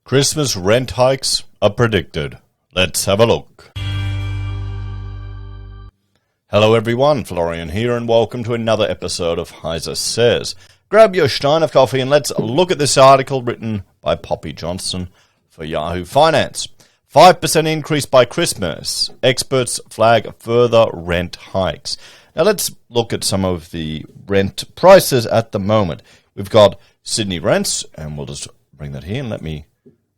Christmas rent hikes are predicted. Let's have a look. Hello everyone, Florian here, and welcome to another episode of HeiseSays. Grab your stein of coffee and let's look at this article written by Poppy Johnson for Yahoo Finance. 5% increase by Christmas. Experts flag further rent hikes. Now let's look at some of the rent prices at the moment. We've got Sydney rents, and we'll just bring that here and let me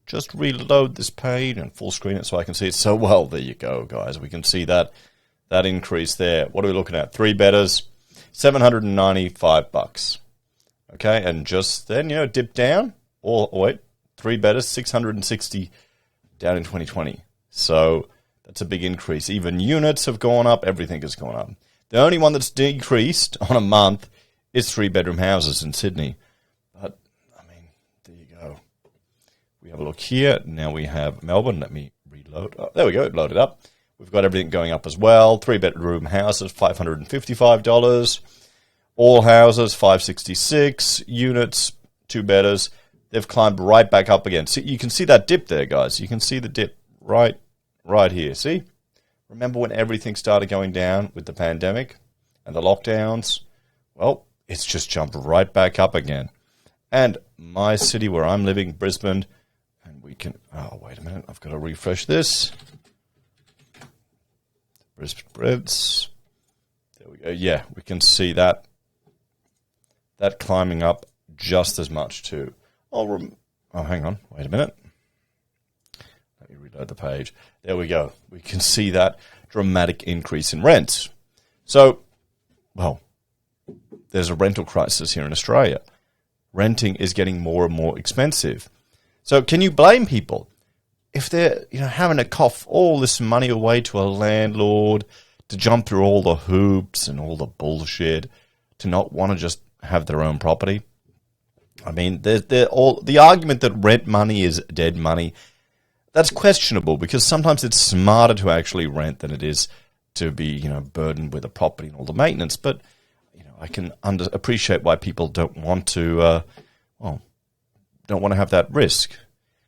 just reload this page and full screen it so I can see it so well. There you go, guys. We can see that increase there. What are we looking at? 3-bedders, $795. Okay, and just then, dip down. Or wait, 3-bedders, $660 down in 2020. So that's a big increase. Even units have gone up. Everything has gone up. The only one that's decreased on a month is 3-bedroom houses in Sydney. But, I mean, there you go. We have a look here. Now we have Melbourne. Let me reload. Oh, there we go. It loaded up. We've got everything going up as well. 3-bedroom houses, $555. All houses, $566. Units, 2-bedders. They've climbed right back up again. So you can see that dip there, guys. You can see the dip right here. See? Remember when everything started going down with the pandemic and the lockdowns? Well, it's just jumped right back up again. And my city where I'm living, Brisbane, and we can... Oh, wait a minute. I've got to refresh this. Brisbane. There we go. Yeah, we can see that climbing up just as much too. Oh, hang on. Wait a minute. Let me reload the page. There we go. We can see that dramatic increase in rents. So, well, there's a rental crisis here in Australia. Renting is getting more and more expensive. So can you blame people if they're having to cough all this money away to a landlord, to jump through all the hoops and all the bullshit, to not want to just have their own property? I mean, the argument that rent money is dead money, that's questionable, because sometimes it's smarter to actually rent than it is to be, burdened with a property and all the maintenance. But, I can appreciate why people don't want to, don't want to have that risk.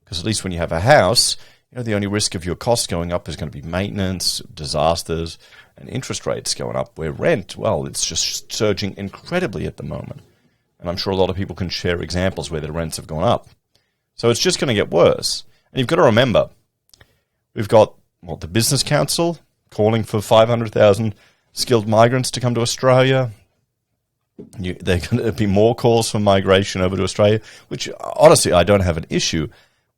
Because at least when you have a house, the only risk of your costs going up is going to be maintenance, disasters, and interest rates going up. Where rent, well, it's just surging incredibly at the moment. And I'm sure a lot of people can share examples where their rents have gone up. So it's just going to get worse. And you've got to remember, we've got the Business Council calling for 500,000 skilled migrants to come to Australia. There are going to be more calls for migration over to Australia, which honestly I don't have an issue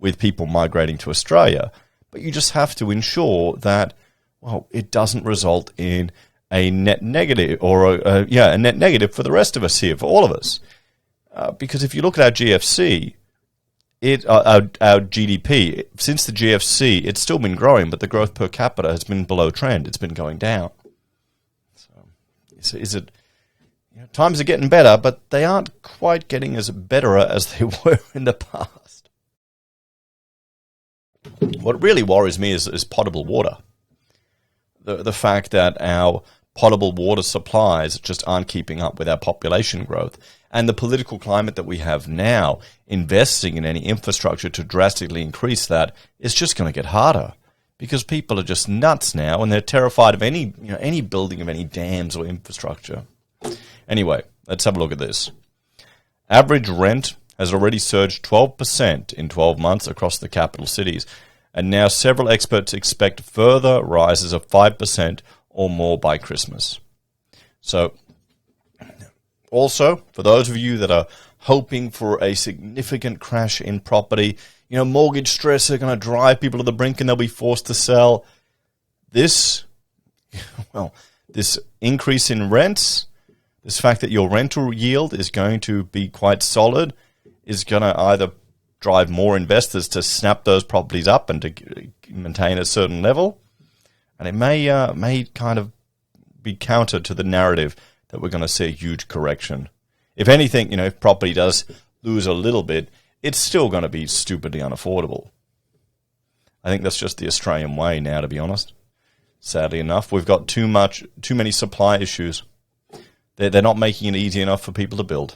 with people migrating to Australia. But you just have to ensure that, it doesn't result in a net negative or a net negative for the rest of us here, for all of us. Because if you look at our GFC, our GDP, since the GFC, it's still been growing, but the growth per capita has been below trend. It's been going down. So is it... times are getting better, but they aren't quite getting as better as they were in the past. What really worries me is potable water. The fact that our potable water supplies just aren't keeping up with our population growth. And the political climate that we have now, investing in any infrastructure to drastically increase that, is just going to get harder. Because people are just nuts now, and they're terrified of any building of any dams or infrastructure. Anyway, let's have a look at this. Average rent has already surged 12% in 12 months across the capital cities, and now several experts expect further rises of 5% or more by Christmas. So, also, for those of you that are hoping for a significant crash in property, mortgage stress are going to drive people to the brink and they'll be forced to sell. This increase in rents, this fact that your rental yield is going to be quite solid, is going to either drive more investors to snap those properties up and to maintain a certain level, and it may kind of be counter to the narrative that we're going to see a huge correction. If anything, if property does lose a little bit, it's still going to be stupidly unaffordable. I think that's just the Australian way now, to be honest. Sadly enough, we've got too many supply issues. They're not making it easy enough for people to build.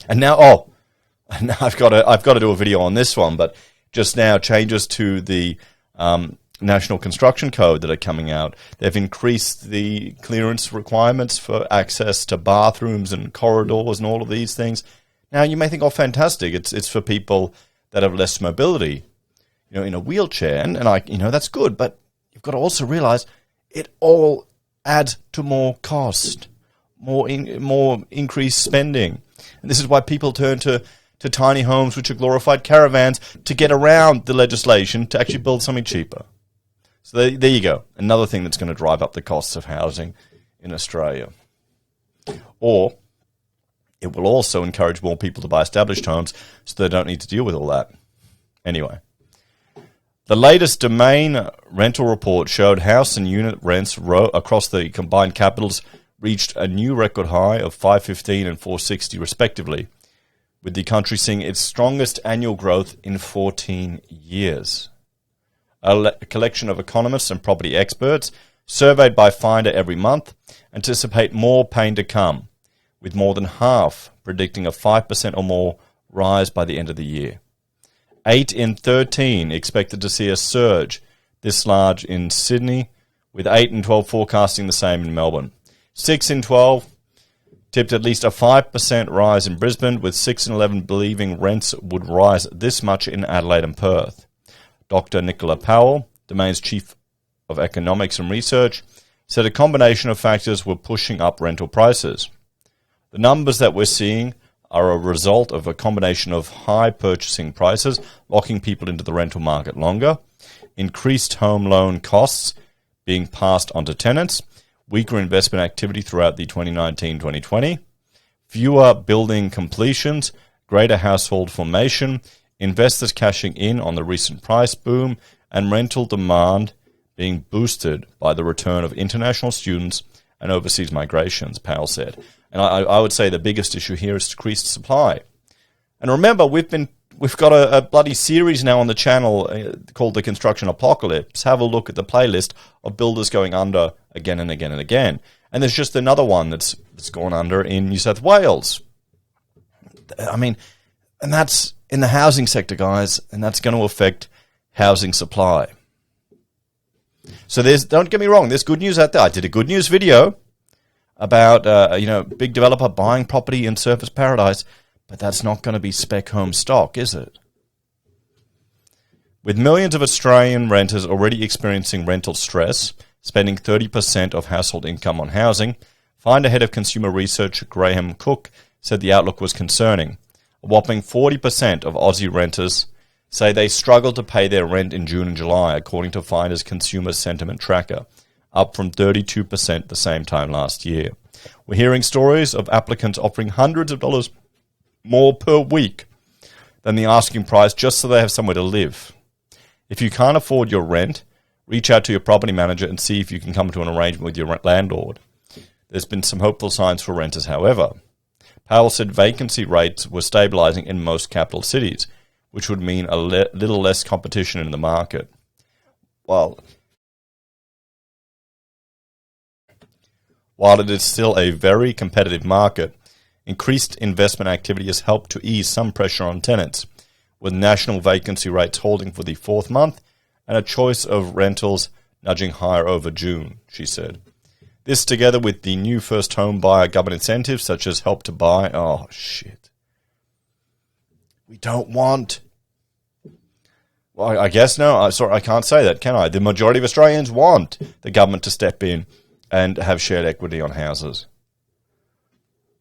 And now, I've got to do a video on this one, but just now changes to the National Construction Code that are coming out. They've increased the clearance requirements for access to bathrooms and corridors and all of these things. Now, you may think, oh, fantastic, it's for people that have less mobility, in a wheelchair, and that's good, but you've got to also realize it all adds to more cost, more increased spending. And this is why people turn to tiny homes, which are glorified caravans, to get around the legislation to actually build something cheaper. So there you go. Another thing that's going to drive up the costs of housing in Australia. Or it will also encourage more people to buy established homes so they don't need to deal with all that. Anyway, the latest Domain rental report showed house and unit rents across the combined capitals reached a new record high of 515 and 460 respectively, with the country seeing its strongest annual growth in 14 years. A collection of economists and property experts surveyed by Finder every month anticipate more pain to come, with more than half predicting a 5% or more rise by the end of the year. 8 in 13 expected to see a surge this large in Sydney, with 8 in 12 forecasting the same in Melbourne. 6 in 12 tipped at least a 5% rise in Brisbane, with 6 in 11 believing rents would rise this much in Adelaide and Perth. Dr. Nicola Powell, Domain's Chief of Economics and Research, said a combination of factors were pushing up rental prices. The numbers that we're seeing are a result of a combination of high purchasing prices, locking people into the rental market longer, increased home loan costs being passed on to tenants, weaker investment activity throughout the 2019-2020, fewer building completions, greater household formation, investors cashing in on the recent price boom, and rental demand being boosted by the return of international students and overseas migrations, Powell said. And I would say the biggest issue here is decreased supply. And remember, we've got a bloody series now on the channel called The Construction Apocalypse. Have a look at the playlist of builders going under again and again and again. And there's just another one that's gone under in New South Wales. I mean, and that's in the housing sector, guys, and that's going to affect housing supply. So don't get me wrong, there's good news out there. I did a good news video about big developer buying property in Surfers Paradise, but that's not going to be spec home stock, is it? With millions of Australian renters already experiencing rental stress, spending 30% of household income on housing, Finder head of consumer research Graham Cook said the outlook was concerning. A whopping 40% of Aussie renters say they struggled to pay their rent in June and July, according to Finder's Consumer Sentiment Tracker, up from 32% the same time last year. We're hearing stories of applicants offering hundreds of dollars more per week than the asking price just so they have somewhere to live. If you can't afford your rent, reach out to your property manager and see if you can come to an arrangement with your landlord. There's been some hopeful signs for renters, however. Powell said vacancy rates were stabilising in most capital cities, which would mean a little less competition in the market. While it is still a very competitive market, increased investment activity has helped to ease some pressure on tenants, with national vacancy rates holding for the fourth month and a choice of rentals nudging higher over June, she said. This, together with the new first home buyer government incentives such as Help to Buy, oh shit. We don't want... Well, I guess no. Sorry, I can't say that, can I? The majority of Australians want the government to step in and have shared equity on houses.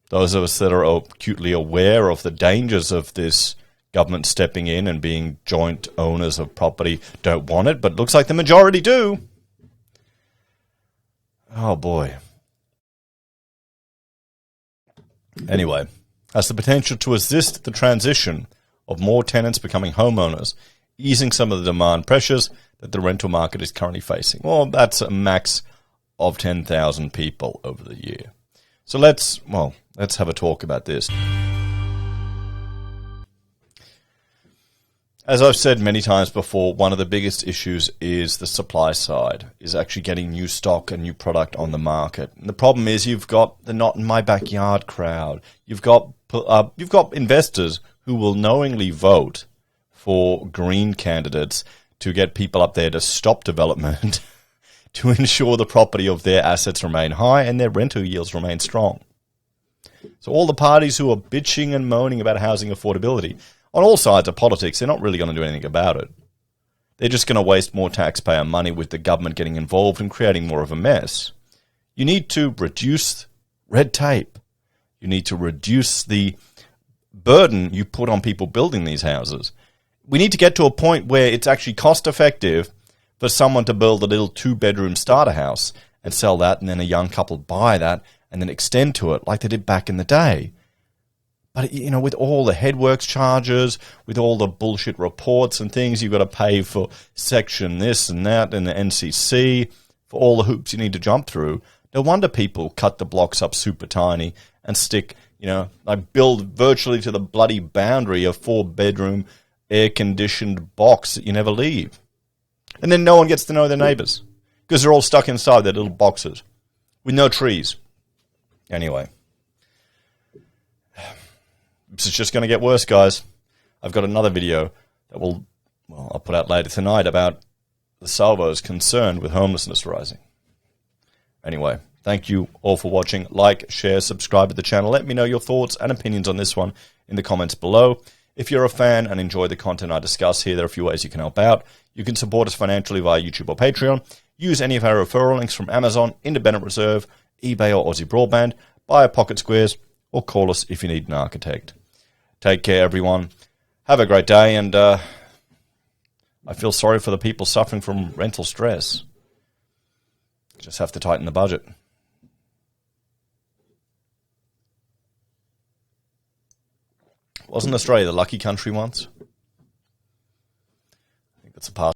Those of us that are acutely aware of the dangers of this government stepping in and being joint owners of property don't want it, but it looks like the majority do. Oh boy. Anyway, has the potential to assist the transition of more tenants becoming homeowners, easing some of the demand pressures that the rental market is currently facing. Well, that's a max of 10,000 people over the year. So let's have a talk about this. As I've said many times before, one of the biggest issues is the supply side, is actually getting new stock and new product on the market. And the problem is you've got the not in my backyard crowd. You've got investors who will knowingly vote for Green candidates to get people up there to stop development to ensure the property of their assets remain high and their rental yields remain strong. So all the parties who are bitching and moaning about housing affordability, on all sides of politics, they're not really going to do anything about it. They're just going to waste more taxpayer money with the government getting involved and creating more of a mess. You need to reduce red tape. You need to reduce the burden you put on people building these houses. We need to get to a point where it's actually cost effective for someone to build a little 2-bedroom starter house and sell that, and then a young couple buy that and then extend to it like they did back in the day. But, you know, with all the headworks charges, with all the bullshit reports and things, you've got to pay for section this and that and the NCC, for all the hoops you need to jump through. No wonder people cut the blocks up super tiny and stick, you know, like build virtually to the bloody boundary a 4-bedroom air-conditioned box that you never leave. And then no one gets to know their neighbours because they're all stuck inside their little boxes with no trees. Anyway. This is just going to get worse, guys. I've got another video that I'll put out later tonight about the Salvos concerned with homelessness rising. Anyway, thank you all for watching. Like, share, subscribe to the channel. Let me know your thoughts and opinions on this one in the comments below. If you're a fan and enjoy the content I discuss here, there are a few ways you can help out. You can support us financially via YouTube or Patreon. Use any of our referral links from Amazon, Independent Reserve, eBay or AussieBroadband. Buy a Pocket Squares or call us if you need an architect. Take care, everyone. Have a great day, and I feel sorry for the people suffering from rental stress. Just have to tighten the budget. Wasn't Australia the lucky country once? I think it's a part.